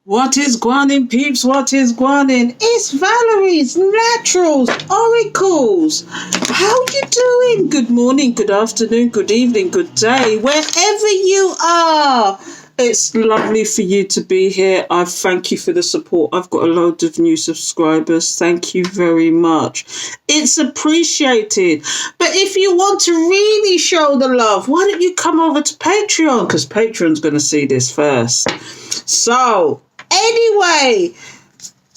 What is gwanning, peeps? What is gwanning? It's Valerie's Naturals Oracles. How you doing? Good morning, good afternoon, good evening, good day, wherever you are. It's lovely for you to be here. I thank you for the support. I've got a load of new subscribers. Thank you very much. It's appreciated. But if you want to really show the love, why don't you come over to Patreon? Because Patreon's going to see this first. So, anyway,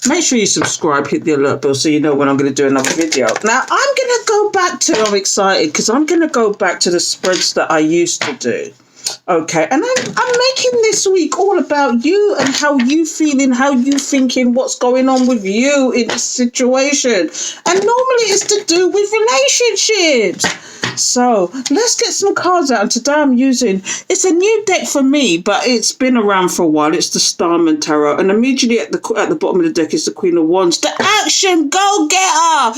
make sure you subscribe, hit the alert bell so you know when I'm going to do another video. Now, I'm excited because I'm going to go back to the spreads that I used to do. Okay, and I'm making this week all about you and how you feeling, how you thinking, what's going on with you in this situation. And normally it's to do with relationships. So let's get some cards out. And today I'm using, it's a new deck for me, but it's been around for a while. It's the Starman Tarot. And immediately at the bottom of the deck is the Queen of Wands. The action go-getter.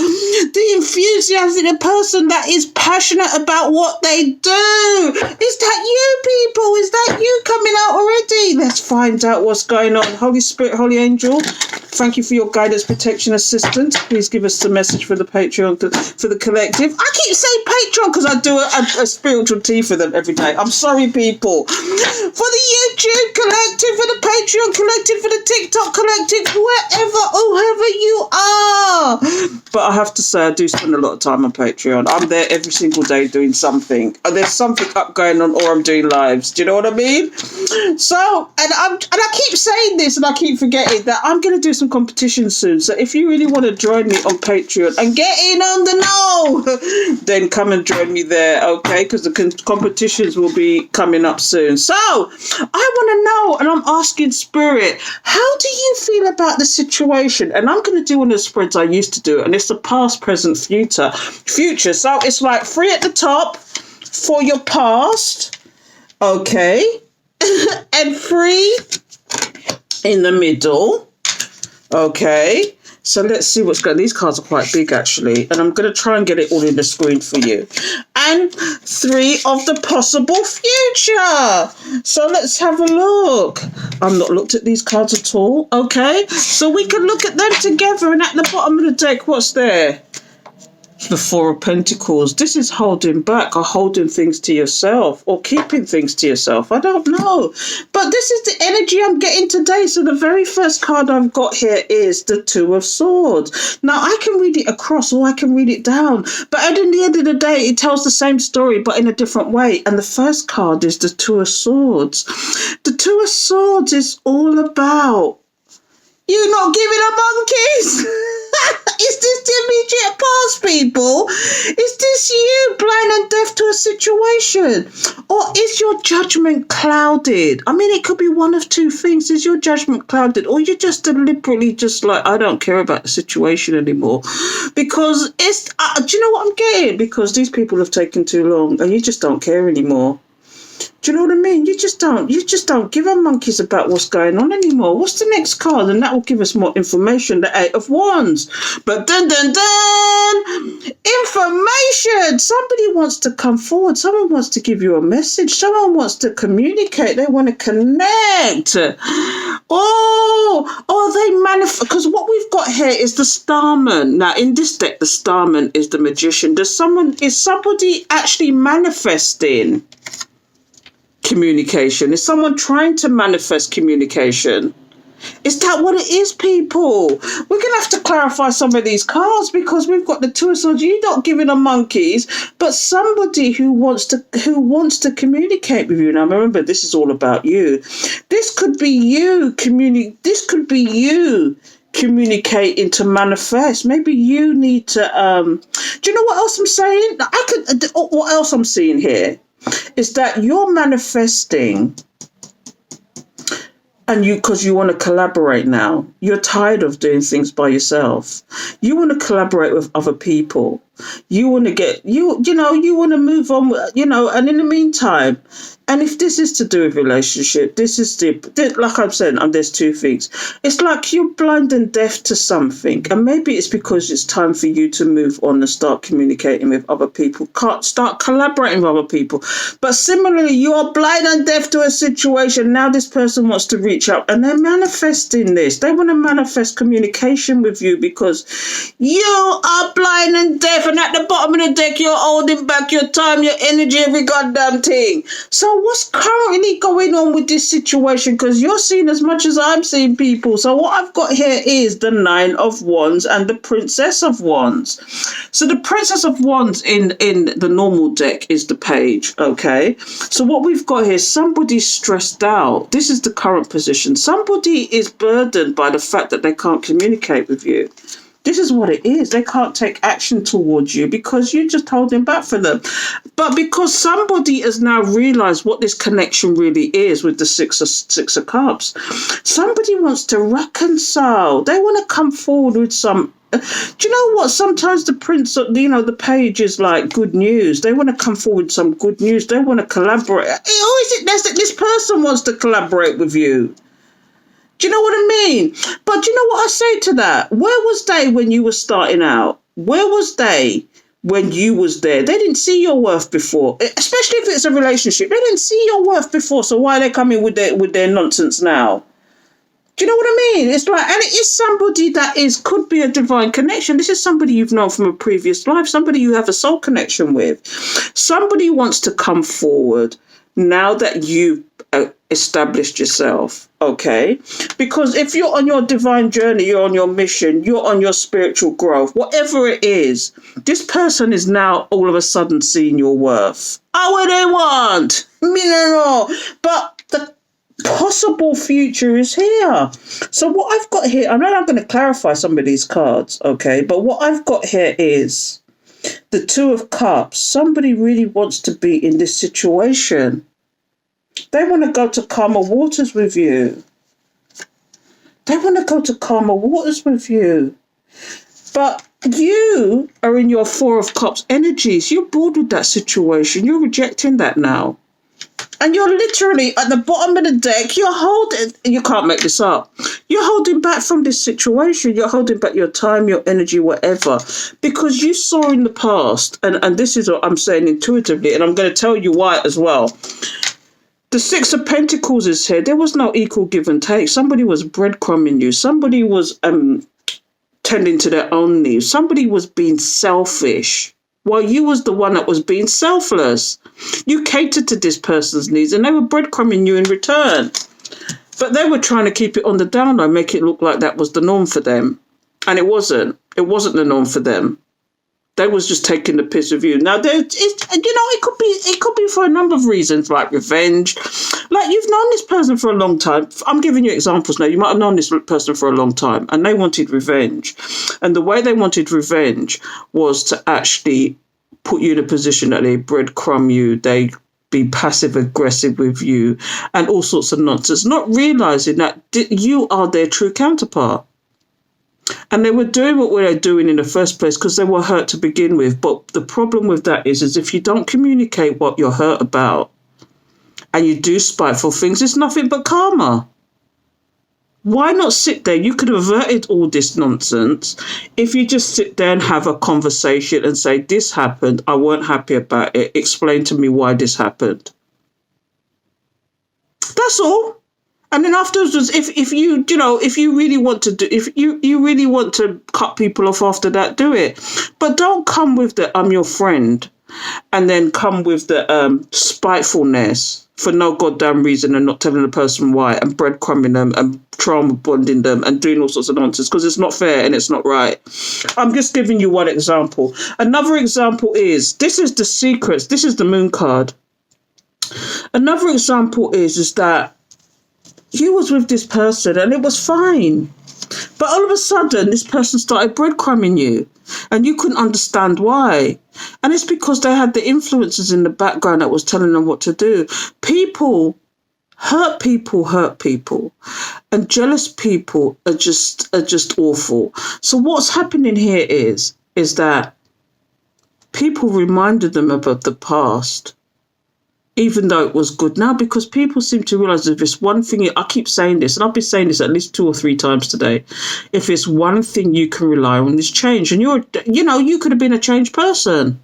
The enthusiasm, the person that is passionate about what they do. Is that you, people? Is that you coming out already? Let's find out what's going on. Holy Spirit, Holy Angel, thank you for your guidance, protection, assistance. Please give us the message for the Patreon, for the collective. I keep saying Patreon because I do a spiritual tea for them every day. I'm sorry, people. For the YouTube collective, for the Patreon collective, for the TikTok collective, whoever you are. But I have to say, I do spend a lot of time on Patreon. I'm there every single day doing something. There's something up going on, or I'm doing lives. Do you know what I mean? So, and I keep saying this, and I keep forgetting that I'm going to do some competitions soon. So if you really want to join me on Patreon and get in on the know, then come and join me there, okay? Because the competitions will be coming up soon. So I want to know, and I'm asking Spirit, how do you feel about the situation? And I'm going to do one of the spreads I used to do, and it's the past, present, future. So it's like 3 at the top for your past, okay, and 3 in the middle, okay. So let's see what's going on. These cards are quite big, actually. And I'm going to try and get it all in the screen for you. And 3 of the possible future. So let's have a look. I've not looked at these cards at all. Okay. So we can look at them together. And at the bottom of the deck, what's there? The 4 of Pentacles. This is holding back or holding things to yourself or keeping things to yourself. I don't know. But this is the energy I'm getting today. So the very first card I've got here is the 2 of Swords. Now, I can read it across or I can read it down. But at the end of the day, it tells the same story, but in a different way. And the first card is the 2 of Swords. The 2 of Swords is all about you not giving up monkeys. Is this the immediate past, people? Is this you blind and deaf to a situation? Or is your judgment clouded? I mean, it could be one of 2 things. Is your judgment clouded? Or you're just deliberately just like, I don't care about the situation anymore. Because it's, do you know what I'm getting? Because these people have taken too long and you just don't care anymore. Do you know what I mean? You just don't give a monkeys about what's going on anymore. What's the next card? And that will give us more information. The 8 of Wands. But dun dun dun! Information! Somebody wants to come forward. Someone wants to give you a message. Someone wants to communicate. They want to connect. Oh, they manifest. Because what we've got here is the Starman. Now, in this deck, the Starman is the Magician. Is somebody actually manifesting communication? Is someone trying to manifest communication? Is that what it is, people? We're going to have to clarify some of these cards because we've got the 2 of Swords. You're not giving them monkeys, but somebody who wants to communicate with you. Now, remember, this is all about you. This could be you communicating to manifest. Maybe you need to. Do you know what else I'm saying? What else I'm seeing here is that you're manifesting, and because you want to collaborate now. You're tired of doing things by yourself. You want to collaborate with other people. You want to you want to move on, and in the meantime, And if this is to do with relationship, like I'm saying, and there's two things. It's like you're blind and deaf to something. And maybe it's because it's time for you to move on and start communicating with other people, start collaborating with other people. But similarly, you're blind and deaf to a situation. Now this person wants to reach out and they're manifesting this. They want to manifest communication with you because you are blind and deaf, and at the bottom of the deck, you're holding back your time, your energy, every goddamn thing. So what's currently going on with this situation? Because you're seeing as much as I'm seeing people. So what I've got here is the Nine of Wands and the Princess of Wands. So the Princess of Wands in the normal deck is the Page, okay? So what we've got here, somebody's stressed out. This is the current position. Somebody is burdened by the fact that they can't communicate with you. This is what it is. They can't take action towards you because you're just holding back for them. But because somebody has now realised what this connection really is with the Six of Cups, somebody wants to reconcile. They want to come forward with some... Do you know what? Sometimes the Page is like good news. They want to come forward with some good news. They want to collaborate. Or is it that this person wants to collaborate with you? Do you know what I mean? But do you know what I say to that? Where was they when you were starting out? Where was they when you was there? They didn't see your worth before, especially if it's a relationship. They didn't see your worth before, so why are they coming with their nonsense now? Do you know what I mean? It's like, and it is somebody that could be a divine connection. This is somebody you've known from a previous life, somebody you have a soul connection with. Somebody wants to come forward now that you've established yourself, okay? Because if you're on your divine journey, you're on your mission, you're on your spiritual growth, whatever it is, this person is now all of a sudden seeing your worth. Oh, what they want? Me no know. But the possible future is here. So what I've got here, I know I'm going to clarify some of these cards, okay? But what I've got here is the Two of Cups. Somebody really wants to be in this situation. They want to go to calmer waters with you. They want to go to calmer waters with you. But you are in your Four of Cups energies. You're bored with that situation. You're rejecting that now. And you're literally at the bottom of the deck. You're holding, you can't make this up. You're holding back from this situation. You're holding back your time, your energy, whatever. Because you saw in the past, and this is what I'm saying intuitively, and I'm going to tell you why as well. The Six of Pentacles is here. There was no equal give and take. Somebody was breadcrumbing you. Somebody was tending to their own needs. Somebody was being selfish while you was the one that was being selfless. You catered to this person's needs and they were breadcrumbing you in return. But they were trying to keep it on the down low, make it look like that was the norm for them. And it wasn't. It wasn't the norm for them. They was just taking the piss of you. Now, it could be for a number of reasons, like revenge. Like, you've known this person for a long time. I'm giving you examples now. You might have known this person for a long time, and they wanted revenge. And the way they wanted revenge was to actually put you in a position that they breadcrumb you, they be passive aggressive with you, and all sorts of nonsense, not realizing that you are their true counterpart. And they were doing what they were doing in the first place because they were hurt to begin with. But the problem with that is if you don't communicate what you're hurt about and you do spiteful things, it's nothing but karma. Why not sit there? You could have averted all this nonsense if you just sit there and have a conversation and say, this happened, I weren't happy about it, explain to me why this happened. That's all. And then afterwards, if you really want to if you really want to cut people off after that, do it. But don't come with the I'm your friend and then come with the spitefulness for no goddamn reason and not telling the person why and breadcrumbing them and trauma bonding them and doing all sorts of nonsense because it's not fair and it's not right. I'm just giving you one example. Another example is, this is the secrets. This is the moon card. Another example is that you was with this person and it was fine. But all of a sudden, this person started breadcrumbing you and you couldn't understand why. And it's because they had the influences in the background that was telling them what to do. People hurt people. And jealous people are just awful. So what's happening here is that people reminded them about the past. even though it was good now, because people seem to realize that this one thing, I keep saying this, and I've been saying this at least 2 or 3 times today. If it's one thing you can rely on, is change. And you could have been a changed person.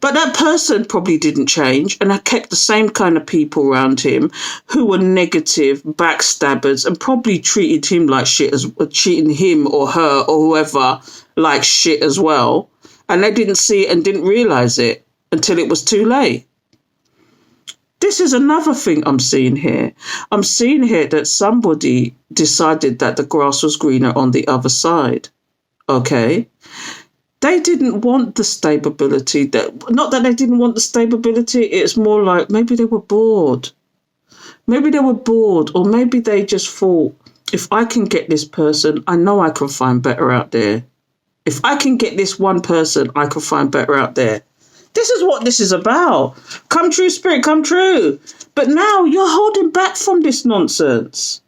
But that person probably didn't change, and I kept the same kind of people around him who were negative, backstabbers, and probably treated him like shit, treating him or her or whoever like shit as well. And they didn't see it and didn't realize it until it was too late. This is another thing I'm seeing here. I'm seeing here that somebody decided that the grass was greener on the other side. Okay? They didn't want the stability. Not that they didn't want the stability, it's more like maybe they were bored. Maybe they were bored, or maybe they just thought, if I can get this person, I know I can find better out there. If I can get this one person, I can find better out there. This is what this is about. Come true, spirit, come true. But now you're holding back from this nonsense.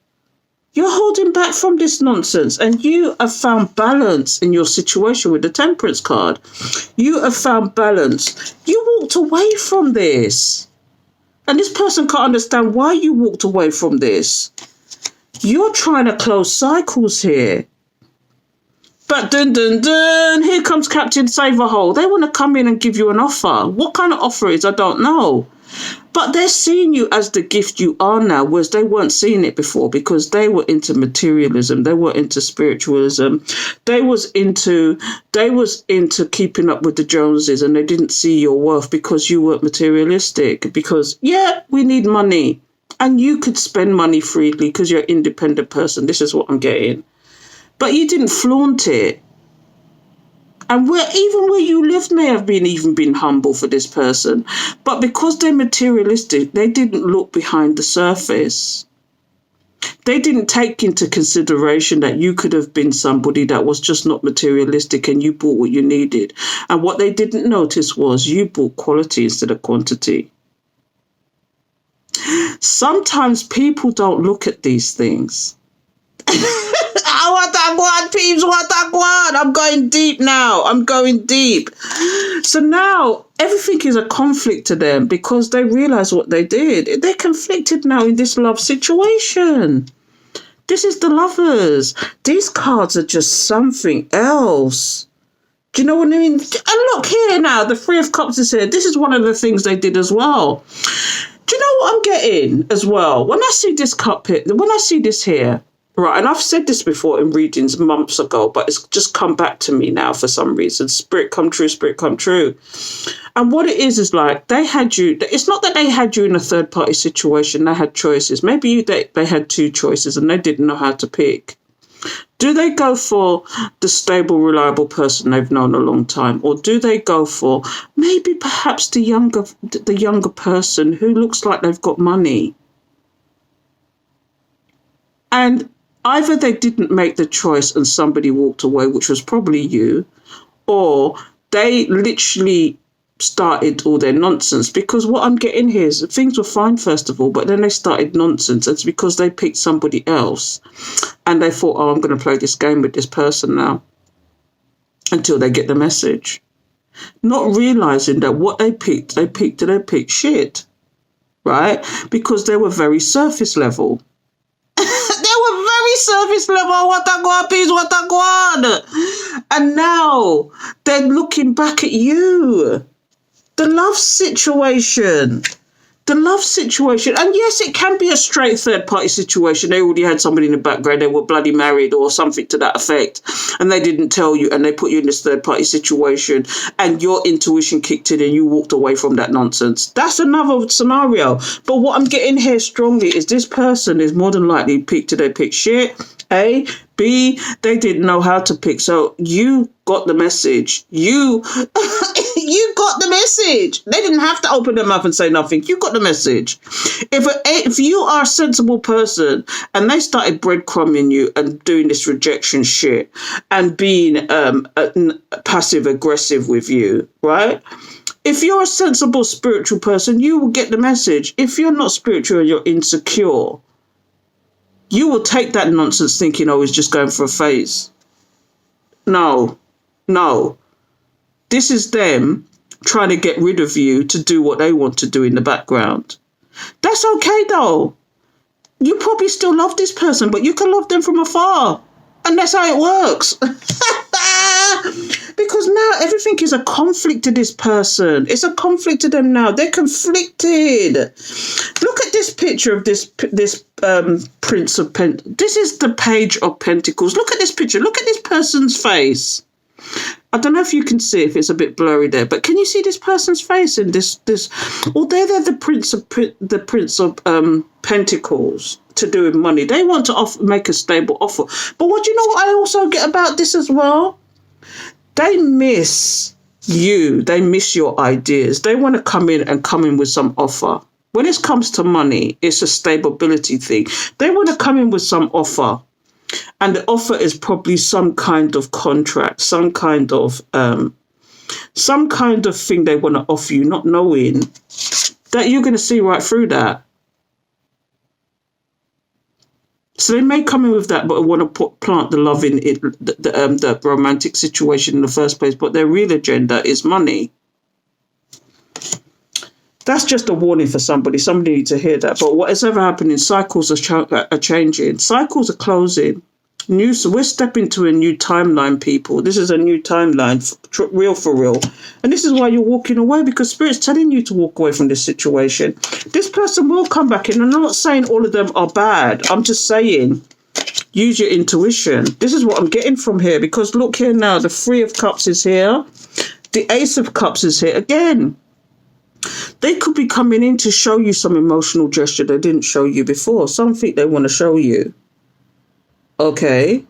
You're holding back from this nonsense, and you have found balance in your situation with the Temperance card. You have found balance. You walked away from this. And this person can't understand why you walked away from this. You're trying to close cycles here. But dun dun dun, here comes Captain Save-A-Hole. They want to come in and give you an offer. What kind of offer is, I don't know. But they're seeing you as the gift you are now, whereas they weren't seeing it before, because they were into materialism, they were into spiritualism, they was into keeping up with the Joneses, and they didn't see your worth because you weren't materialistic. Because, yeah, we need money, and you could spend money freely because you're an independent person. This is what I'm getting. But you didn't flaunt it. And where you lived may have been humble for this person. But because they're materialistic, they didn't look behind the surface. They didn't take into consideration that you could have been somebody that was just not materialistic and you bought what you needed. And what they didn't notice was you bought quality instead of quantity. Sometimes people don't look at these things. What I want, peeps, what I want. I'm going deep now. I'm going deep. So now everything is a conflict to them because they realize what they did. They're conflicted now in this love situation. This is the Lovers. These cards are just something else. Do you know what I mean? And look here now, the Three of Cups is here. This is one of the things they did as well. Do you know what I'm getting as well? When I see this cup here, when I see this here, right, and I've said this before in readings months ago, but it's just come back to me now for some reason. Spirit come true, spirit come true. And what it is like they had you, it's not that they had you in a third party situation, they had choices. Maybe they had 2 choices and they didn't know how to pick. Do they go for the stable, reliable person they've known a long time? Or do they go for maybe perhaps the younger person who looks like they've got money? And either they didn't make the choice and somebody walked away, which was probably you, or they literally started all their nonsense. Because what I'm getting here is things were fine, first of all, but then they started nonsense. It's because they picked somebody else and they thought, oh, I'm going to play this game with this person now until they get the message. Not realizing that what they picked shit, right? Because they were very surface level. Surface level, what I go, peace, what I go. And now they're looking back at you. The love situation. And yes, it can be a straight third party situation. They already had somebody in the background, they were bloody married or something to that effect, and they didn't tell you and they put you in this third party situation and your intuition kicked in and you walked away from that nonsense. That's another scenario. But what I'm getting here strongly is this person is more than likely picked shit. A, B, they didn't know how to pick. So you got the message. You got the message. They didn't have to open their mouth and say nothing. You got the message. If you are a sensible person and they started breadcrumbing you and doing this rejection shit and being passive aggressive with you, right? If you're a sensible spiritual person, you will get the message. If you're not spiritual and you're insecure, you will take that nonsense thinking, oh, he's just going for a phase. No. This is them trying to get rid of you to do what they want to do in the background. That's okay though. You probably still love this person, but you can love them from afar. And that's how it works. Because now everything is a conflict to this person. It's a conflict to them now. They're conflicted. Look at this picture of this Prince of Pentacles. This is the Page of Pentacles. Look at this picture. Look at this person's face. I don't know if you can see, if it's a bit blurry there, but can you see this person's face in this? Although they're the Prince of Pentacles to do with money, they want to make a stable offer. But what do you know? What I also get about this as well, they miss you. They miss your ideas. They want to come in with some offer. When it comes to money, it's a stability thing. They want to come in with some offer. And the offer is probably some kind of contract, some kind of thing they want to offer you, not knowing that you're going to see right through that. So they may come in with that, but want to plant the love in it, the romantic situation in the first place. But their real agenda is money. That's just a warning for somebody. Somebody needs to hear that. But what has ever happening, cycles are changing. Cycles are closing. We're stepping to a new timeline, people. This is a new timeline, real for real. And this is why you're walking away, because Spirit's telling you to walk away from this situation. This person will come back in. And I'm not saying all of them are bad. I'm just saying, use your intuition. This is what I'm getting from here. Because look here now, the Three of Cups is here. The Ace of Cups is here. Again, they could be coming in to show you some emotional gesture they didn't show you before. Something they want to show you. Okay.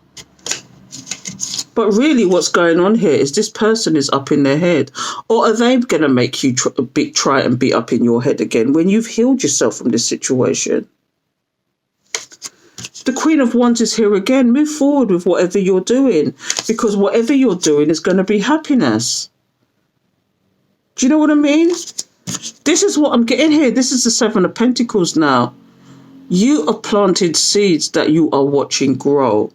But really what's going on here is this person is up in their head. Or are they going to make you try and be up in your head again when you've healed yourself from this situation? The Queen of Wands is here again. Move forward with whatever you're doing. Because whatever you're doing is going to be happiness. Do you know what I mean? This is what I'm getting here. This is the Seven of Pentacles now. You are planted seeds that you are watching grow.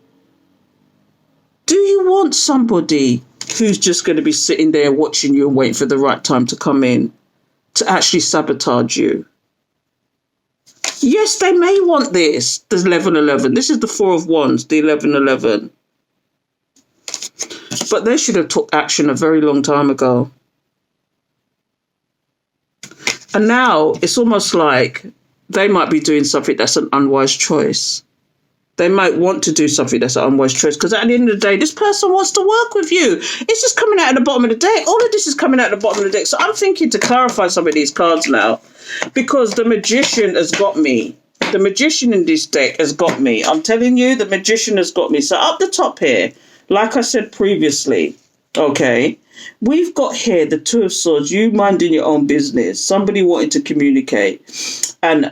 Do you want somebody who's just going to be sitting there watching you and waiting for the right time to come in to actually sabotage you? Yes, they may want this. The 11-11. This is the Four of Wands, the 11-11. But they should have took action a very long time ago. And now it's almost like they might be doing something that's an unwise choice. They might want to do something that's an unwise choice because at the end of the day, this person wants to work with you. It's just coming out at the bottom of the deck. All of this is coming out at the bottom of the deck. So I'm thinking to clarify some of these cards now because the Magician has got me. The Magician in this deck has got me. I'm telling you, the Magician has got me. So up the top here, like I said previously, okay, we've got here the Two of Swords, you minding your own business, somebody wanting to communicate. And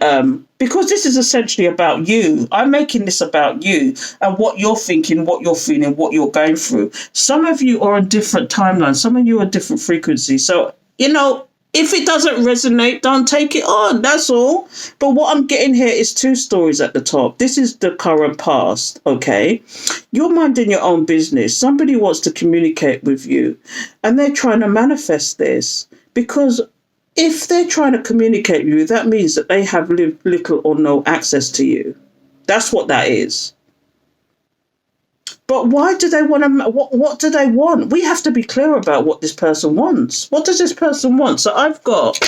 because this is essentially about you, I'm making this about you and what you're thinking, what you're feeling, what you're going through. Some of you are on different timelines. Some of you are different frequencies. So, you know, if it doesn't resonate, don't take it on. That's all. But what I'm getting here is two stories at the top. This is the current past, okay? You're minding your own business. Somebody wants to communicate with you and they're trying to manifest this because if they're trying to communicate with you, that means that they have little or no access to you. That's what that is. But why do they want to, what do they want? We have to be clear about what this person wants. What does this person want? So I've got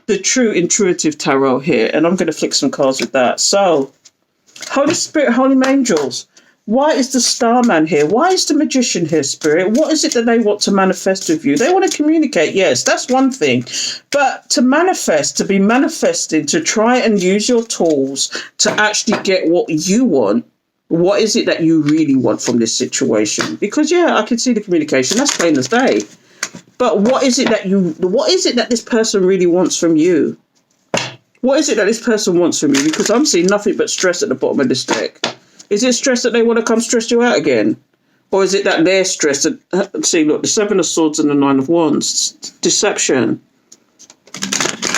the True Intuitive Tarot here, and I'm going to flick some cards with that. So, Holy Spirit, Holy Angels, why is the Starman here? Why is the Magician here, Spirit? What is it that they want to manifest with you? They want to communicate, yes, that's one thing. But to manifest, to be manifesting, to try and use your tools to actually get what you want, what is it that you really want from this situation? Because, yeah, I can see the communication. That's plain as day. But what is it that this person really wants from you? What is it that this person wants from you? Because I'm seeing nothing but stress at the bottom of this deck. Is it stress that they want to come stress you out again? Or is it that they're stressed? See, look, the Seven of Swords and the Nine of Wands. Deception.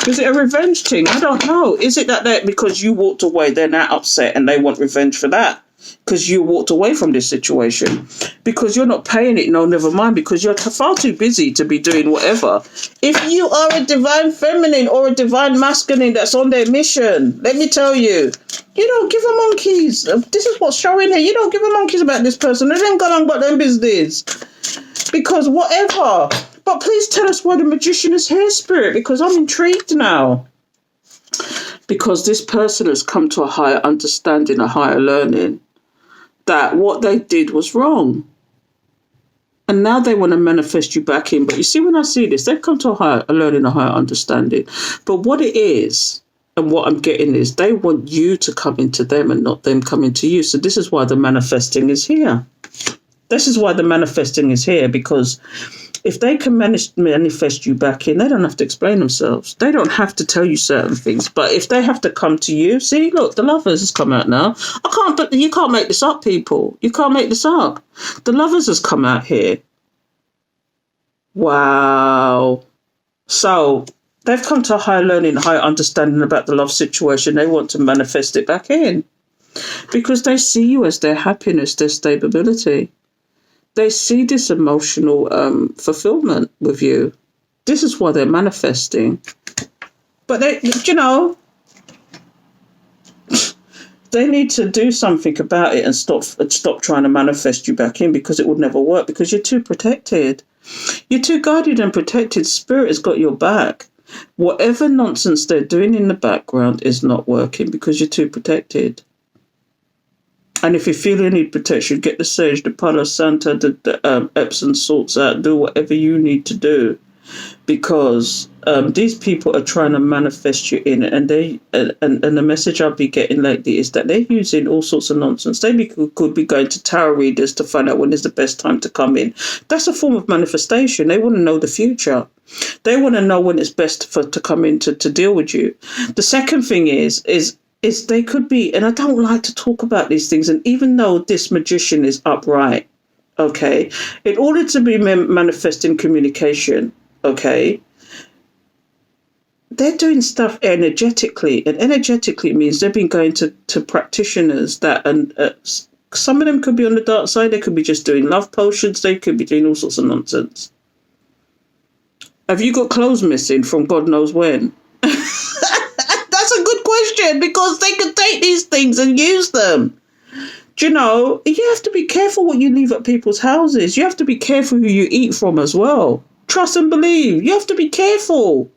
Is it a revenge thing? I don't know. Is it that because you walked away, they're now upset and they want revenge for that? because you walked away from this situation, because you're not paying it. No, never mind, because you're far too busy to be doing whatever. If you are a divine feminine or a divine masculine that's on their mission, let me tell you, you don't give a monkeys. This is what's showing here. You don't give a monkeys about this person. Let them go on about their business. Because whatever. But please tell us why the magician is here, Spirit, because I'm intrigued now. Because this person has come to a higher understanding, a higher learning, that what they did was wrong. And now they want to manifest you back in. But you see, when I see this, they've come to a learning, a higher understanding. But what it is, and what I'm getting is, they want you to come into them and not them coming to you. So this is why the manifesting is here. This is why the manifesting is here, because if they can manifest you back in, they don't have to explain themselves. They don't have to tell you certain things. But if they have to come to you, see, look, the Lovers has come out now. You can't make this up, people. You can't make this up. The Lovers has come out here. Wow. So they've come to a higher learning, a higher understanding about the love situation. They want to manifest it back in because they see you as their happiness, their stability. They see this emotional fulfillment with you. This is why they're manifesting. But they need to do something about it and stop trying to manifest you back in, because it would never work, because you're too protected. You're too guarded and protected. Spirit has got your back. Whatever nonsense they're doing in the background is not working because you're too protected. And if you feel you need protection, get the sage, the Palo Santo, the Epsom salts out. Do whatever you need to do, because these people are trying to manifest you in, and and the message I'll be getting lately is that they're using all sorts of nonsense. They could be going to tarot readers to find out when is the best time to come in. That's a form of manifestation. They want to know the future. They want to know when it's best to come in to deal with you. The second thing is they could be, and I don't like to talk about these things, and even though this magician is upright, okay, in order to be manifesting communication, okay, they're doing stuff energetically, and energetically means they've been going to practitioners that, and some of them could be on the dark side, they could be just doing love potions, they could be doing all sorts of nonsense. Have you got clothes missing from God knows when? That's a good question, because they could take these things and use them. Do you know, you have to be careful what you leave at people's houses. You have to be careful who you eat from as well. Trust and believe. You have to be careful.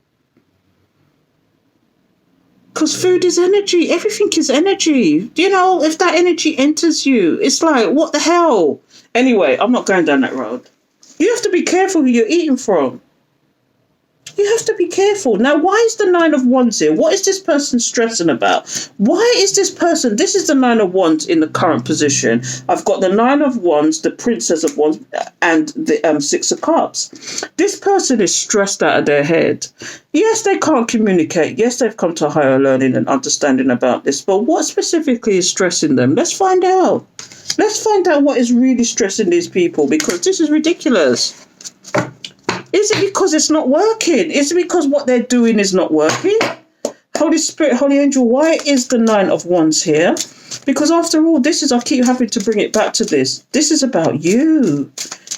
Because food is energy. Everything is energy. You know, if that energy enters you, it's like, what the hell? Anyway, I'm not going down that road. You have to be careful who you're eating from. You have to be careful. Now, why is the Nine of Wands here? What is this person stressing about? Why is this person... This is the Nine of Wands in the current position. I've got the Nine of Wands, the Princess of Wands, and the Six of Cups. This person is stressed out of their head. Yes, they can't communicate. Yes, they've come to a higher learning and understanding about this. But what specifically is stressing them? Let's find out. Let's find out what is really stressing these people, because this is ridiculous. Is it because it's not working? Is it because what they're doing is not working? Holy Spirit, Holy Angel, why is the Nine of Wands here? Because after all, I keep having to bring it back to this. This is about you.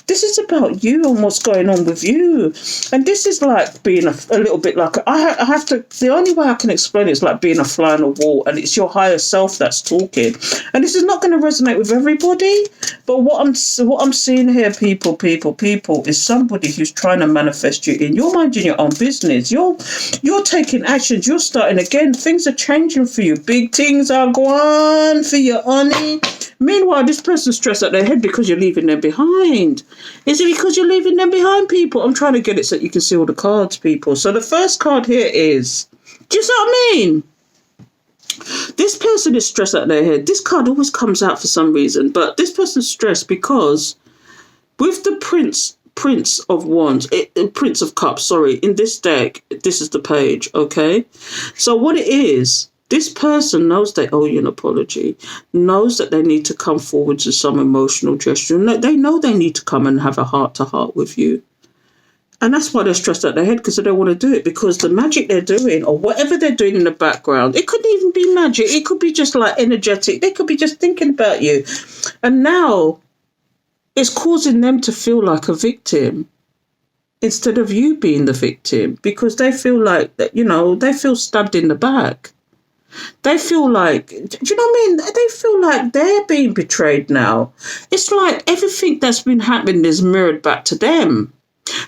This is about you and what's going on with you. And this is like being a little bit like, I have to, the only way I can explain it is like being a fly on a wall, and it's your higher self that's talking. And this is not going to resonate with everybody, but what I'm seeing here, people, is somebody who's trying to manifest you in. You're minding your own business. You're taking actions. You're starting again. Things are changing for you. Big things are going for you, honey. Meanwhile, this person's stressed out their head because you're leaving them behind. Is it because you're leaving them behind, people? I'm trying to get it so that you can see all the cards, people. So the first card here is, do you see what I mean? This person is stressed out their head. This card always comes out for some reason, but this person's stressed because with the Prince of Wands, Prince of Cups, sorry, in this deck, this is the page, okay? So what it is, this person knows they owe you an apology, knows that they need to come forward to some emotional gesture. They know they need to come and have a heart-to-heart with you. And that's why they're stressed out their head, because they don't want to do it, because the magic they're doing or whatever they're doing in the background, it couldn't even be magic. It could be just like energetic. They could be just thinking about you. And now it's causing them to feel like a victim instead of you being the victim, because they feel like, they feel stabbed in the back. They feel like, do you know what I mean? They feel like they're being betrayed now. It's like everything that's been happening is mirrored back to them.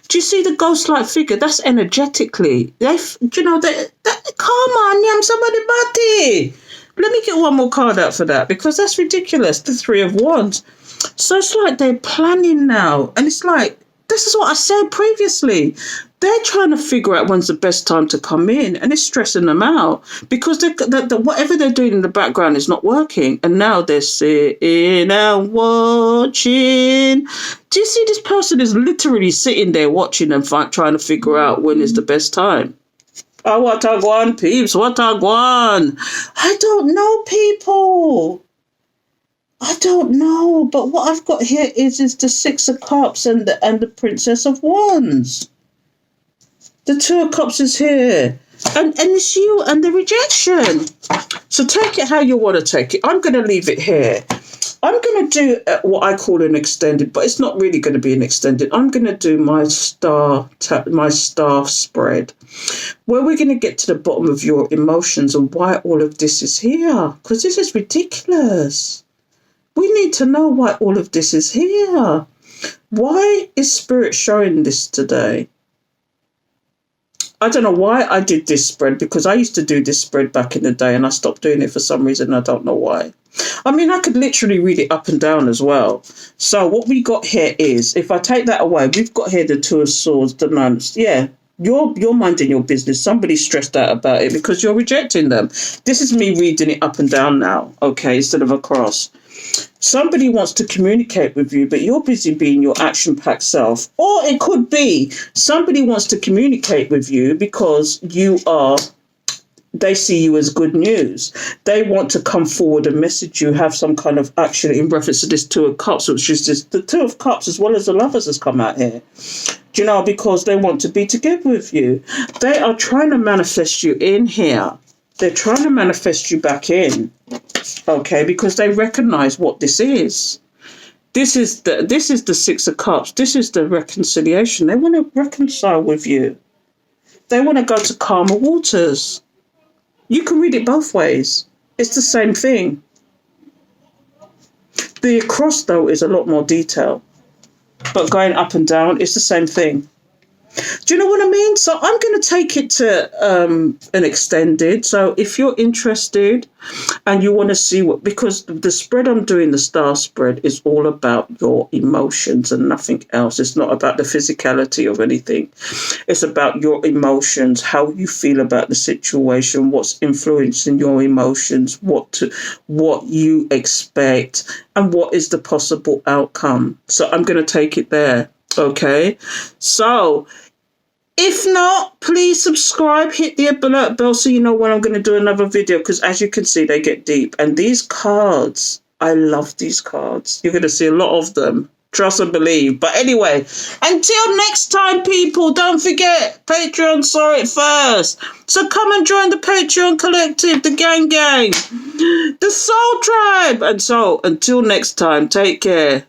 Do you see the ghost-like figure? That's energetically. Come on, yam somebody body. Let me get one more card out for that, because that's ridiculous. The Three of Wands. So it's like they're planning now. And it's like, this is what I said previously. They're trying to figure out when's the best time to come in, and it's stressing them out because whatever they're doing in the background is not working. And now they're sitting and watching. Do you see this person is literally sitting there watching and trying to figure out when is the best time? Oh, what a gwan, peeps, what a gwan. I don't know, people. I don't know, but what I've got here is the Six of Cups and the Princess of Wands. The Two of Cups is here. And it's you and the rejection. So take it how you want to take it. I'm going to leave it here. I'm going to do what I call an extended, but it's not really going to be an extended. I'm going to do my star spread, where we're going to get to the bottom of your emotions and why all of this is here. Because this is ridiculous. We need to know why all of this is here. Why is Spirit showing this today? I don't know why I did this spread, because I used to do this spread back in the day and I stopped doing it for some reason. I don't know why. I mean, I could literally read it up and down as well. So what we got here is, if I take that away, we've got here the Two of Swords, the Nine. Yeah, you're minding your business. Somebody's stressed out about it because you're rejecting them. This is me reading it up and down now, okay, instead of across. Somebody wants to communicate with you, but you're busy being your action-packed self. Or it could be somebody wants to communicate with you because they see you as good news. They want to come forward and message you, have some kind of action in reference to this Two of Cups, which is just the Two of Cups as well as the Lovers has come out here. Do you know, because they want to be together with you. They are trying to manifest you in here. They're trying to manifest you back in. Okay, because they recognize what this is. This is the Six of Cups. This is the reconciliation. They want to reconcile with you. They want to go to calmer waters. You can read it both ways. It's the same thing. The across, though, is a lot more detail. But going up and down, it's the same thing. Do you know what I mean? So I'm going to take it to an extended. So if you're interested and you want to see because the spread I'm doing, the star spread, is all about your emotions and nothing else. It's not about the physicality of anything. It's about your emotions, how you feel about the situation, what's influencing your emotions, what you expect, and what is the possible outcome. So I'm going to take it there. Okay, so if not, please subscribe, hit the alert bell so you know when I'm going to do another video, because as you can see, they get deep. And these cards, I love these cards. You're going to see a lot of them. Trust and believe. But anyway, until next time, people, don't forget, Patreon saw it first. So come and join the Patreon collective, the gang, the Soul Tribe. And so until next time, take care.